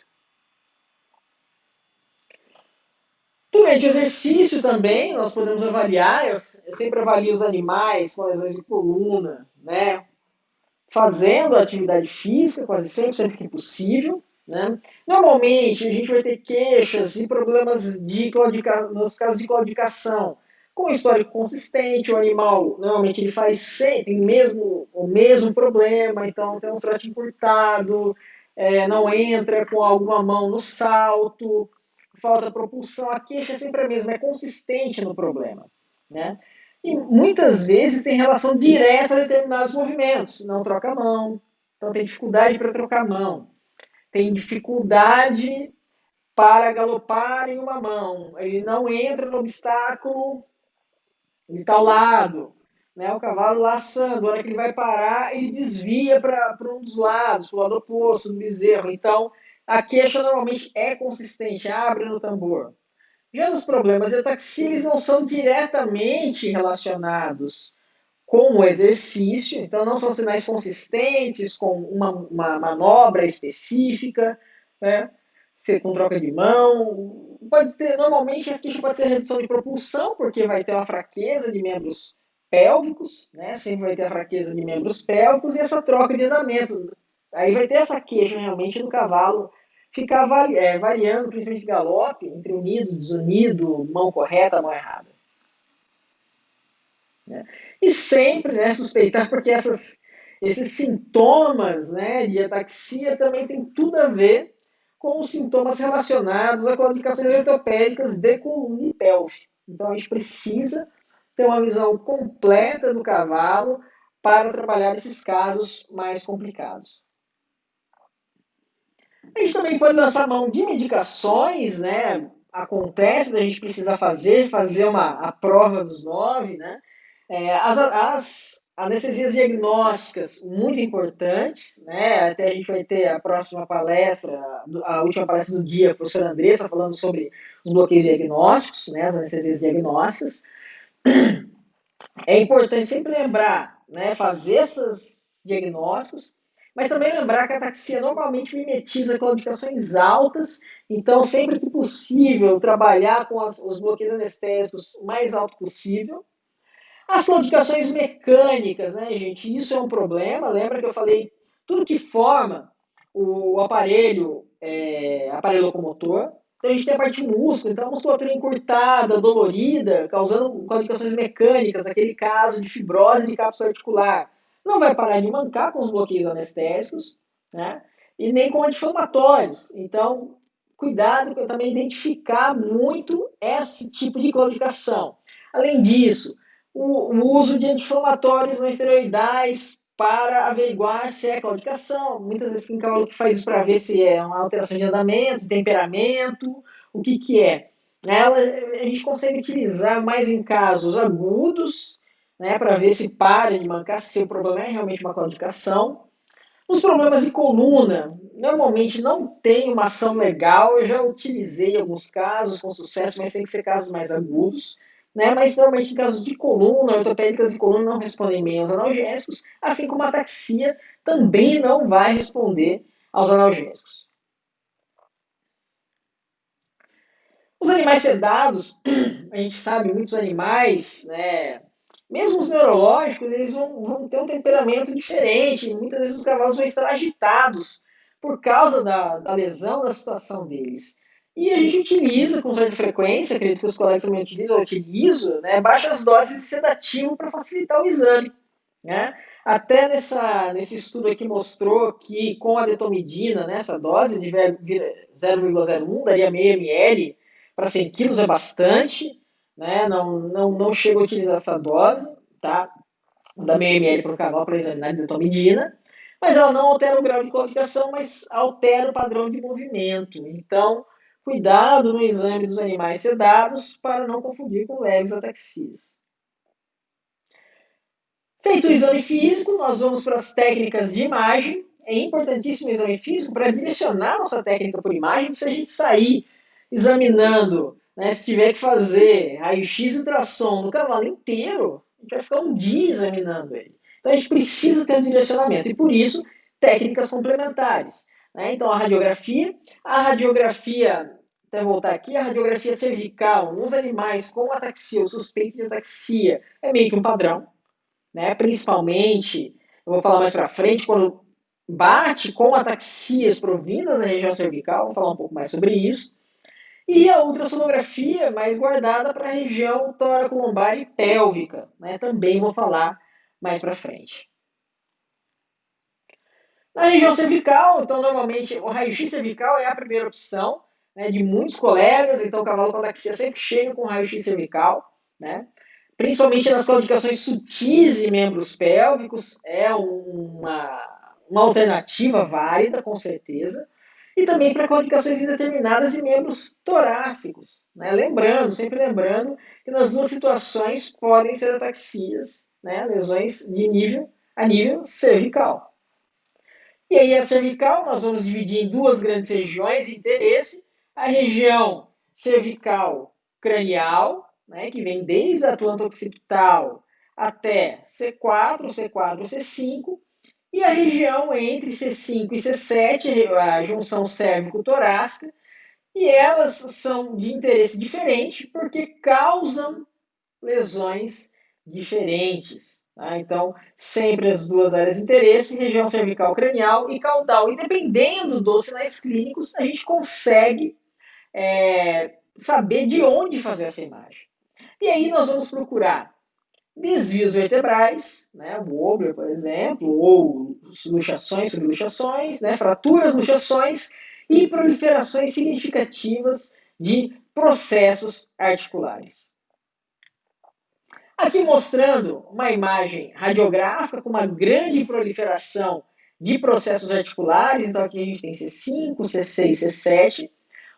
A: Durante o exercício também, nós podemos avaliar, eu sempre avalio os animais com lesões de coluna, né? Fazendo a atividade física, quase sempre que possível. Né? Normalmente, a gente vai ter queixas e problemas de nos casos de claudicação, com histórico consistente, o animal normalmente ele faz sempre o mesmo problema, então tem um trote encurtado, não entra com alguma mão no salto, falta propulsão, a queixa é sempre a mesma, é consistente no problema. Né? E muitas vezes tem relação direta a determinados movimentos. Não troca a mão, então tem dificuldade para trocar a mão. Tem dificuldade para galopar em uma mão. Ele não entra no obstáculo de tal lado. Né? O cavalo laçando, a hora que ele vai parar, ele desvia para um dos lados, para o lado oposto do bezerro. Então, a queixa normalmente é consistente, abre no tambor. Já nos problemas de ataxia, eles não são diretamente relacionados com o exercício, então não são sinais consistentes com uma manobra específica, né? Ser com troca de mão. Pode ter, normalmente a queixa pode ser redução de propulsão, porque vai ter uma fraqueza de membros pélvicos, né? Sempre vai ter a fraqueza de membros pélvicos e essa troca de andamento. Aí vai ter essa queixa realmente do cavalo ficar variando, principalmente de galope, entre unido, desunido, mão correta, mão errada. Né? E sempre, né, suspeitar, porque esses sintomas, né, de ataxia também tem tudo a ver com os sintomas relacionados a claudicações ortopédicas de coluna e pelve. Então a gente precisa ter uma visão completa do cavalo para trabalhar esses casos mais complicados. A gente também pode lançar mão de medicações, né? Acontece, a gente precisa fazer a prova dos 9, né? As anestesias diagnósticas muito importantes, né? Até a gente vai ter a próxima palestra, a última palestra do dia, a professora Andressa, falando sobre os bloqueios diagnósticos, né? As anestesias diagnósticas. É importante sempre lembrar, né? Fazer esses diagnósticos, mas também lembrar que a ataxia normalmente mimetiza claudicações altas, então sempre que possível trabalhar com os bloqueios anestésicos o mais alto possível. As claudicações mecânicas, né, gente? Isso é um problema. Lembra que eu falei tudo que forma o aparelho locomotor. Então a gente tem a parte músculo, então a musculatura encurtada, dolorida, causando claudicações mecânicas, naquele caso de fibrose de cápsula articular. Não vai parar de mancar com os bloqueios anestésicos, né? E nem com anti-inflamatórios. Então, cuidado com também identificar muito esse tipo de claudicação. Além disso, o uso de anti-inflamatórios não esteroidais para averiguar se é claudicação. Muitas vezes tem cavalo que faz isso para ver se é uma alteração de andamento, temperamento, o que, que é. A gente consegue utilizar mais em casos agudos, né, para ver se para de mancar, se o problema é realmente uma claudicação. Os problemas de coluna, normalmente não tem uma ação legal, eu já utilizei alguns casos com sucesso, mas tem que ser casos mais agudos. Né? Mas normalmente em casos de coluna, ortopédicas de coluna não respondem bem aos analgésicos, assim como a ataxia também não vai responder aos analgésicos. Os animais sedados, a gente sabe, muitos animais, né, mesmo os neurológicos, eles vão ter um temperamento diferente. Muitas vezes os cavalos vão estar agitados por causa da lesão, da situação deles. E a gente utiliza com certa frequência, acredito que os colegas também utilizam, eu utilizo, né, baixas doses de sedativo para facilitar o exame. Né? Até nesse estudo aqui mostrou que com a detomidina, né, essa dose de 0,01 daria meio ml para 100 quilos, é bastante, né? Não chego a utilizar essa dose, tá? Da meio ml por canal para examinar de detomidina, mas ela não altera o grau de claudicação, mas altera o padrão de movimento. Então, cuidado no exame dos animais sedados para não confundir com leves ataxias. Feito o exame físico, nós vamos para as técnicas de imagem. É importantíssimo o exame físico para direcionar nossa técnica por imagem. Se a gente sair examinando, né, se tiver que fazer raio-x e ultrassom no cavalo inteiro, a gente vai ficar um dia examinando ele. Então a gente precisa ter um direcionamento e por isso técnicas complementares. Né? Então a radiografia, até voltar aqui, a radiografia cervical nos animais com ataxia ou suspeita de ataxia é meio que um padrão, né? Principalmente, eu vou falar mais para frente, quando bate com ataxias provindas da região cervical, vou falar um pouco mais sobre isso. E a ultrassonografia mais guardada para a região tóraco-lombar e pélvica, né? Também vou falar mais para frente. Na região cervical, então, normalmente, o raio-x cervical é a primeira opção, né, de muitos colegas, então o cavalo com ataxia sempre chega com raio-x cervical, né? Principalmente nas claudicações sutis e membros pélvicos, é uma alternativa válida, com certeza. E também para claudicações indeterminadas e membros torácicos. Né? Sempre lembrando, que nas duas situações podem ser ataxias, né? Lesões a nível cervical. E aí a cervical nós vamos dividir em duas grandes regiões de interesse. A região cervical cranial, né, que vem desde a planta occipital até C4, C4, C5, e a região entre C5 e C7, a junção cérvico-torácica, e elas são de interesse diferente porque causam lesões diferentes. Tá? Então, sempre as duas áreas de interesse, região cervical cranial e caudal. E dependendo dos sinais clínicos, a gente consegue saber de onde fazer essa imagem. E aí nós vamos procurar desvios vertebrais, né, o Wobler, por exemplo, ou luxações, subluxações, né, fraturas, luxações e proliferações significativas de processos articulares. Aqui mostrando uma imagem radiográfica com uma grande proliferação de processos articulares. Então aqui a gente tem C5, C6, C7,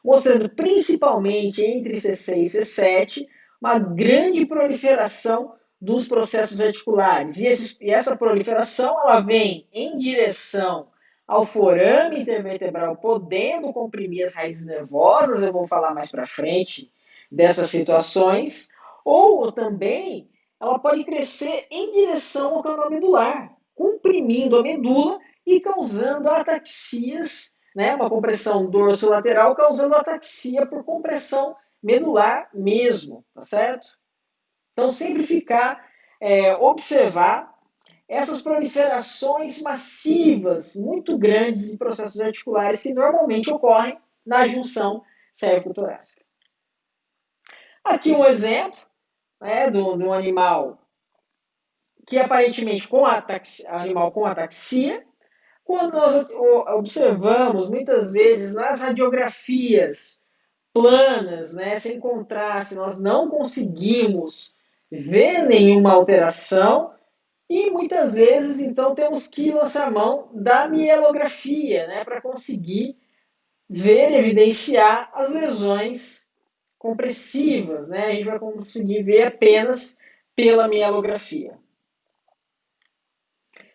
A: mostrando principalmente entre C6 e C7 uma grande proliferação dos processos articulares. E essa proliferação ela vem em direção ao forame intervertebral, podendo comprimir as raízes nervosas. Eu vou falar mais para frente dessas situações. Ou também ela pode crescer em direção ao canal medular, comprimindo a medula e causando ataxias, né, uma compressão dorsolateral causando ataxia por compressão medular mesmo, tá certo? Então sempre observar essas proliferações massivas, muito grandes de processos articulares que normalmente ocorrem na junção cérvico-torácica. Aqui um exemplo, né, de um animal que aparentemente animal com ataxia, quando nós observamos muitas vezes nas radiografias planas, né, sem contraste, nós não conseguimos ver nenhuma alteração e muitas vezes então temos que lançar mão da mielografia, né, para conseguir ver, evidenciar as lesões compressivas, né? A gente vai conseguir ver apenas pela mielografia.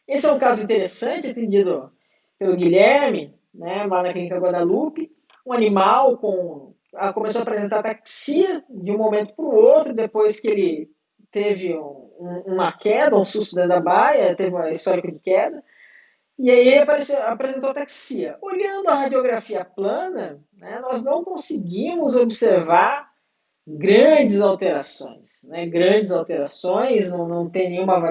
A: Esse é um caso interessante, atendido pelo Guilherme, né, lá na Clínica Guadalupe. Um animal começou a apresentar ataxia de um momento para o outro, depois que ele teve uma queda, um susto dentro da baia, teve uma histórico de queda, e aí ele apresentou ataxia. Olhando a radiografia plana, né, nós não conseguimos observar grandes alterações. Né, grandes alterações, não tem nenhuma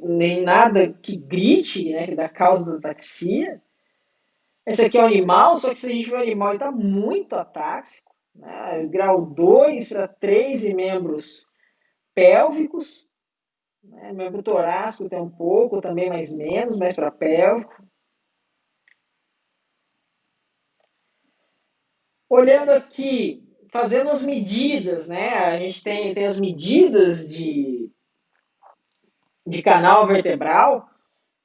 A: nem nada que grite, né, da causa da ataxia. Esse aqui é um animal, só que se a gente ver o animal, ele está muito atáxico, né, grau 2 para 3 em membros pélvicos, né? Membro torácico tem um pouco, também mais menos, mais para pélvico. Olhando aqui, fazendo as medidas, né? A gente tem as medidas de canal vertebral,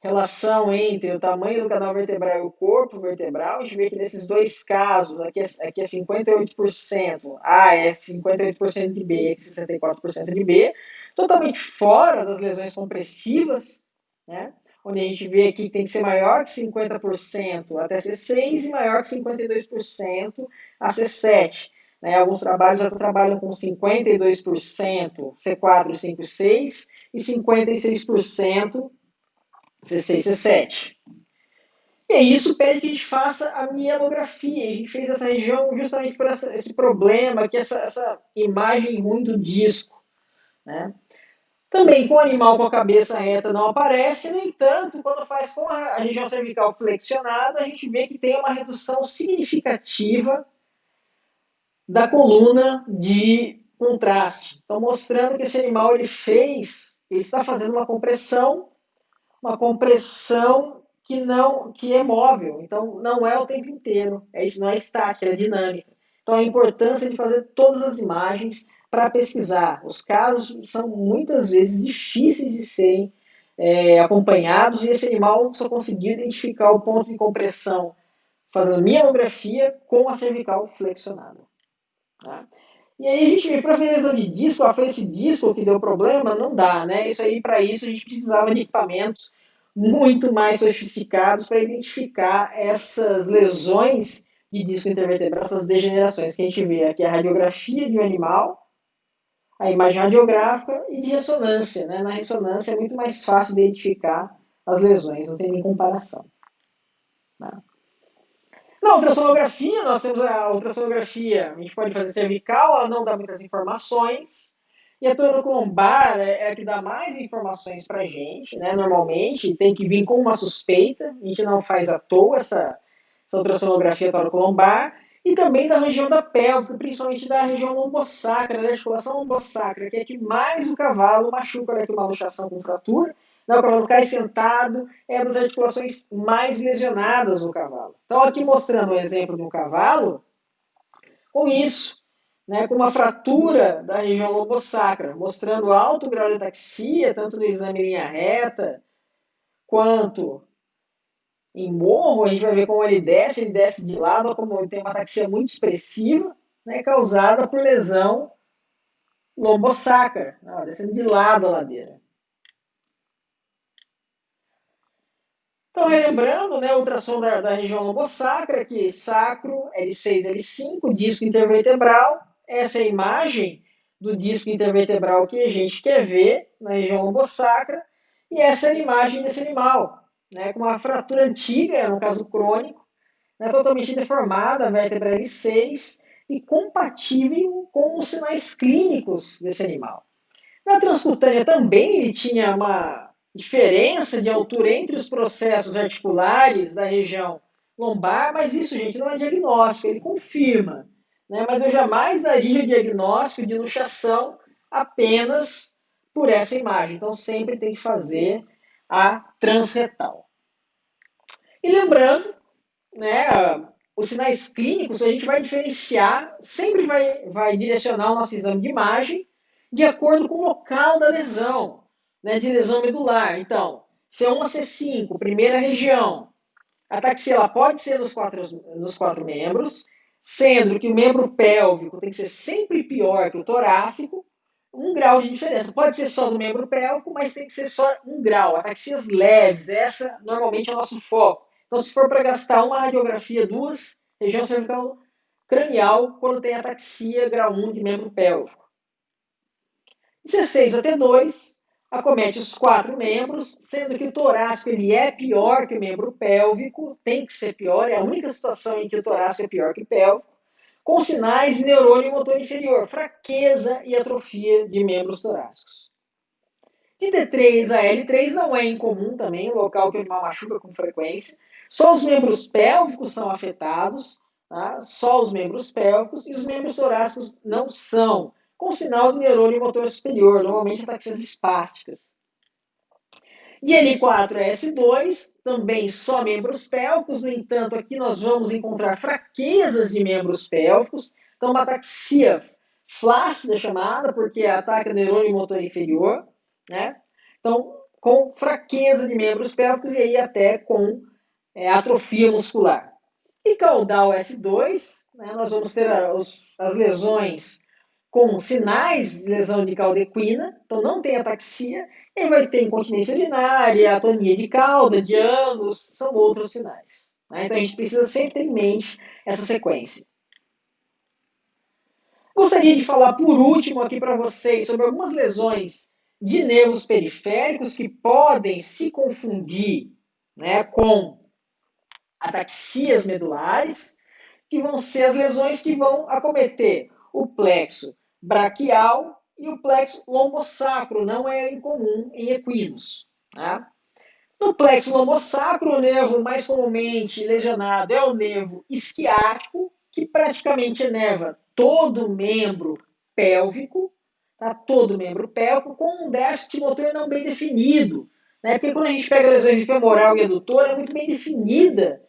A: relação entre o tamanho do canal vertebral e o corpo vertebral. A gente vê que nesses dois casos, aqui é 58%, A é 58% de B, aqui é 64% de B, totalmente fora das lesões compressivas, né? Onde a gente vê aqui que tem que ser maior que 50% até C6 e maior que 52% a C7. Né? Alguns trabalhos já trabalham com 52% C4, 5, 6 e 56% C6, C7. E isso pede que a gente faça a mielografia. A gente fez essa região justamente por esse problema, que essa imagem ruim do disco. Né? Também com o animal com a cabeça reta não aparece, no entanto, quando faz com a região cervical flexionada, a gente vê que tem uma redução significativa da coluna de contraste. Então, mostrando que esse animal ele está fazendo uma compressão que é móvel, então não é o tempo inteiro, isso não é estática, é dinâmica. Então a importância de fazer todas as imagens para pesquisar. Os casos são muitas vezes difíceis de serem acompanhados e esse animal só conseguiu identificar o ponto de compressão fazendo mielografia com a cervical flexionada. Tá? E aí a gente, para fazer exame de disco, foi esse disco que deu problema? Não dá, né? Para isso a gente precisava de equipamentos muito mais sofisticados para identificar essas lesões de disco intervertebral, essas degenerações que a gente vê aqui, a radiografia de um animal, a imagem radiográfica e de ressonância, né? Na ressonância é muito mais fácil de identificar as lesões, não tem nem comparação. Né? Na ultrassonografia, nós temos a ultrassonografia, a gente pode fazer cervical, ela não dá muitas informações, e a toroclombar é a que dá mais informações para a gente, né? Normalmente tem que vir com uma suspeita, a gente não faz à toa essa ultrassonografia toroclombar, e também da região da pélvica, principalmente da região lombosacra, da articulação lombosacra, que é que mais o cavalo machuca, olha aqui uma luxação com fratura, né? O cavalo cai sentado, é das articulações mais lesionadas no cavalo. Então, aqui mostrando um exemplo de um cavalo com isso, né, com uma fratura da região lombosacra, mostrando alto grau de ataxia, tanto no exame em linha reta, quanto em morro. A gente vai ver como ele desce de lado, como ele tem uma ataxia muito expressiva, né, causada por lesão lombosacra, descendo de lado a ladeira. Então, relembrando, né, ultrassom da região lombosacra, aqui sacro, L6, L5, disco intervertebral. Essa é a imagem do disco intervertebral que a gente quer ver na região lombosacra. E essa é a imagem desse animal, né, com uma fratura antiga, no caso crônico, né, totalmente deformada, a vértebra L6, e compatível com os sinais clínicos desse animal. Na transcutânea também ele tinha uma diferença de altura entre os processos articulares da região lombar, mas isso, gente, não é diagnóstico, ele confirma. Né? Mas eu jamais daria o diagnóstico de luxação apenas por essa imagem. Então sempre tem que fazer a transretal. E lembrando, né, os sinais clínicos a gente vai diferenciar, sempre vai direcionar o nosso exame de imagem de acordo com o local da lesão, né, de lesão medular. Então, C1 a C5, primeira região, a ataxia ela pode ser nos quatro membros, sendo que o membro pélvico tem que ser sempre pior que o torácico, 1 grau de diferença. Pode ser só do membro pélvico, mas tem que ser só 1 grau. Ataxias leves, essa normalmente é o nosso foco. Então, se for para gastar uma radiografia, duas, região cervical cranial, quando tem ataxia grau 1 de membro pélvico. C6 a T2 acomete os quatro membros, sendo que o torácico ele é pior que o membro pélvico, tem que ser pior, é a única situação em que o torácico é pior que o pélvico, com sinais de neurônio motor inferior, fraqueza e atrofia de membros torácicos. De T3 a L3 não é incomum também, local que o animal machuca com frequência. Só os membros pélvicos são afetados, tá? Só os membros pélvicos, e os membros torácicos não são, com sinal de neurônio motor superior, normalmente ataxias espásticas. E N4S2, também só membros pélvicos, no entanto, aqui nós vamos encontrar fraquezas de membros pélvicos, então uma ataxia flácida chamada, porque ataca neurônio motor inferior, né? Então, com fraqueza de membros pélvicos e aí até com atrofia muscular. E caudal S2, né, nós vamos ter as lesões com sinais de lesão de cauda equina, então não tem ataxia, e vai ter incontinência urinária, atonia de cauda, de ânus, são outros sinais. Né? Então a gente precisa sempre ter em mente essa sequência. Gostaria de falar por último aqui para vocês sobre algumas lesões de nervos periféricos que podem se confundir, né, com ataxias medulares, que vão ser as lesões que vão acometer o plexo braquial e o plexo lombosacro, não é incomum em equinos. Tá? No plexo lombosacro, o nervo mais comumente lesionado é o nervo isquiático, que praticamente inerva todo o membro pélvico, tá? Todo o membro pélvico, com um déficit motor não bem definido. Né? Porque quando a gente pega lesões de femoral e adutora, é muito bem definida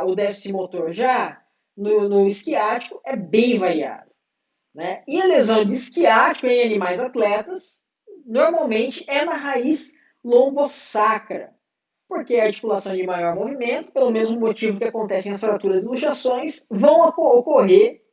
A: o déficit motor. Já no isquiático, é bem variado. Né? E a lesão de isquiático em animais atletas, normalmente é na raiz lombosacra, porque a articulação de maior movimento, pelo mesmo motivo que acontecem as fraturas e luxações, vão ocorrer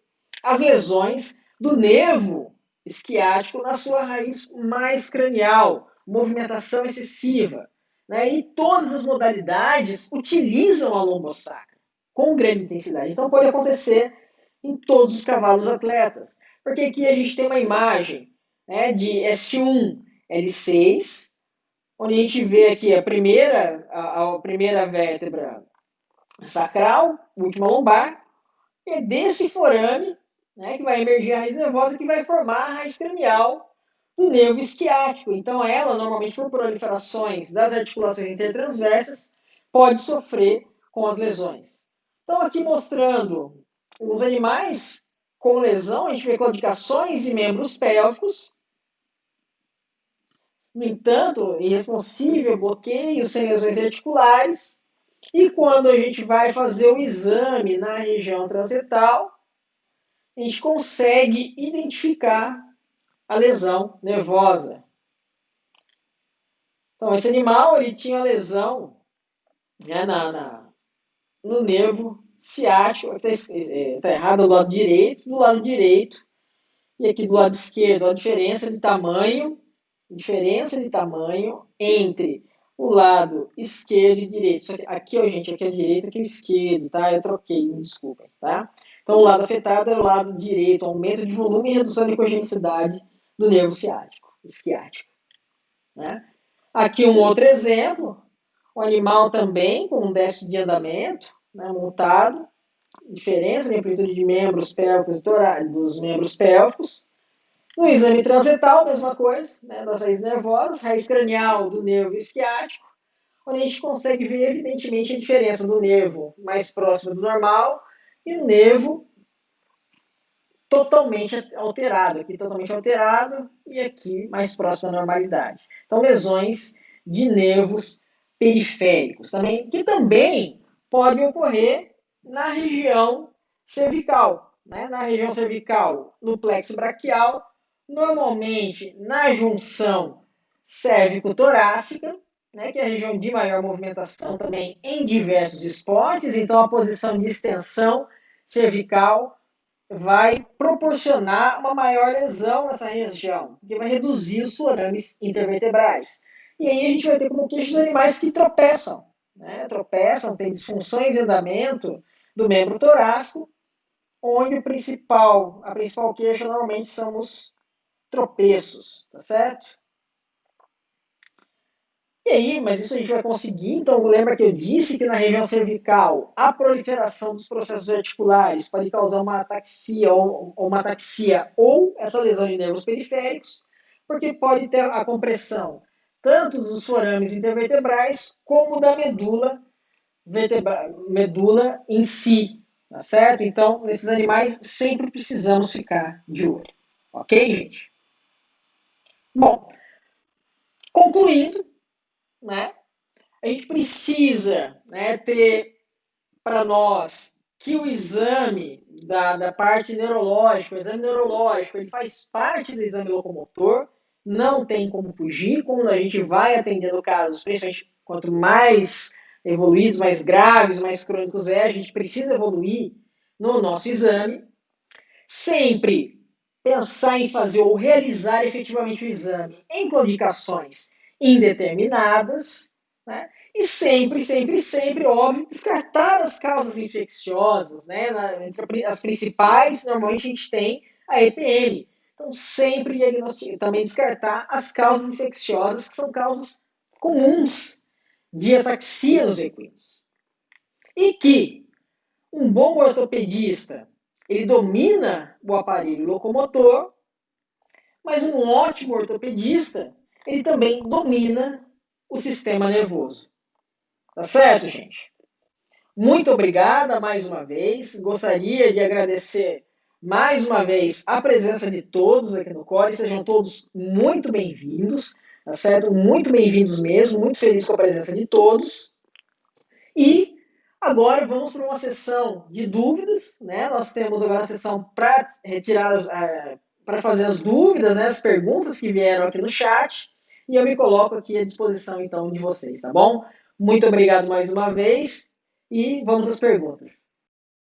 A: as lesões do nervo isquiático na sua raiz mais cranial, movimentação excessiva. Né? E todas as modalidades utilizam a lombosacra com grande intensidade. Então pode acontecer em todos os cavalos atletas. Porque aqui a gente tem uma imagem, né, de S1, L6, onde a gente vê aqui a primeira vértebra sacral, última lombar, e é desse forame, né, que vai emergir a raiz nervosa, que vai formar a raiz cranial do nervo isquiático. Então ela, normalmente por proliferações das articulações intertransversas, pode sofrer com as lesões. Então aqui mostrando os animais com lesão, a gente vê claudicações de membros pélvicos. No entanto, irresponsível, bloqueio, sem lesões articulares. E quando a gente vai fazer o exame na região transetal, a gente consegue identificar a lesão nervosa. Então, esse animal ele tinha lesão, né, no nervo ciático, está errado do lado direito, e aqui do lado esquerdo a diferença de tamanho entre o lado esquerdo e direito. Só que aqui, ó, gente, aqui é a direita, aqui é o esquerdo, tá? Eu troquei, me desculpem, tá? Então, o lado afetado é o lado direito, aumento de volume e redução de congenicidade do nervo isquiático. Né? Aqui um outro exemplo, o animal também com um déficit de andamento, né, montado, diferença de amplitude de membros pélvicos e dos membros pélvicos. No exame transetal, mesma coisa, né, das raízes nervosas, raiz cranial do nervo isquiático, onde a gente consegue ver evidentemente a diferença do nervo mais próximo do normal e o nervo totalmente alterado, aqui totalmente alterado e aqui mais próximo da normalidade. Então, lesões de nervos periféricos, que também podem ocorrer na região cervical. Né? Na região cervical, no plexo braquial, normalmente na junção cérvico-torácica, né, que é a região de maior movimentação também em diversos esportes, então a posição de extensão cervical vai proporcionar uma maior lesão nessa região, que vai reduzir os forames intervertebrais. E aí a gente vai ter como queixos animais que tropeçam, né? Tropeçam, tem disfunções de andamento do membro torácico, onde a principal queixa normalmente são os tropeços, tá certo? E aí, mas isso a gente vai conseguir, então lembra que eu disse que na região cervical a proliferação dos processos articulares pode causar uma ataxia ou essa lesão de nervos periféricos, porque pode ter a compressão tanto dos forames intervertebrais como da medula em si, tá certo? Então, nesses animais sempre precisamos ficar de olho, ok, gente? Bom, concluindo, né? A gente precisa, né, ter para nós que o exame da parte neurológica, o exame neurológico, ele faz parte do exame locomotor, não tem como fugir, quando a gente vai atendendo casos, principalmente quanto mais evoluídos, mais graves, mais crônicos é, a gente precisa evoluir no nosso exame. Sempre pensar em fazer ou realizar efetivamente o exame em indicações indeterminadas, né? E sempre, sempre, sempre, óbvio, descartar as causas infecciosas, né? Entre as principais, normalmente a gente tem a EPM. Então, sempre diagnosticar, também descartar as causas infecciosas, que são causas comuns de ataxia nos equinos. E que um bom ortopedista, ele domina o aparelho locomotor, mas um ótimo ortopedista, ele também domina o sistema nervoso. Tá certo, gente? Muito obrigada mais uma vez. Gostaria de agradecer mais uma vez a presença de todos aqui no Core. Sejam todos muito bem-vindos, tá certo? Muito bem-vindos mesmo. Muito feliz com a presença de todos. E agora vamos para uma sessão de dúvidas, né? Nós temos agora a sessão para retirar para fazer as dúvidas, né? As perguntas que vieram aqui no chat. E eu me coloco aqui à disposição então de vocês, tá bom? Muito obrigado mais uma vez e vamos às perguntas.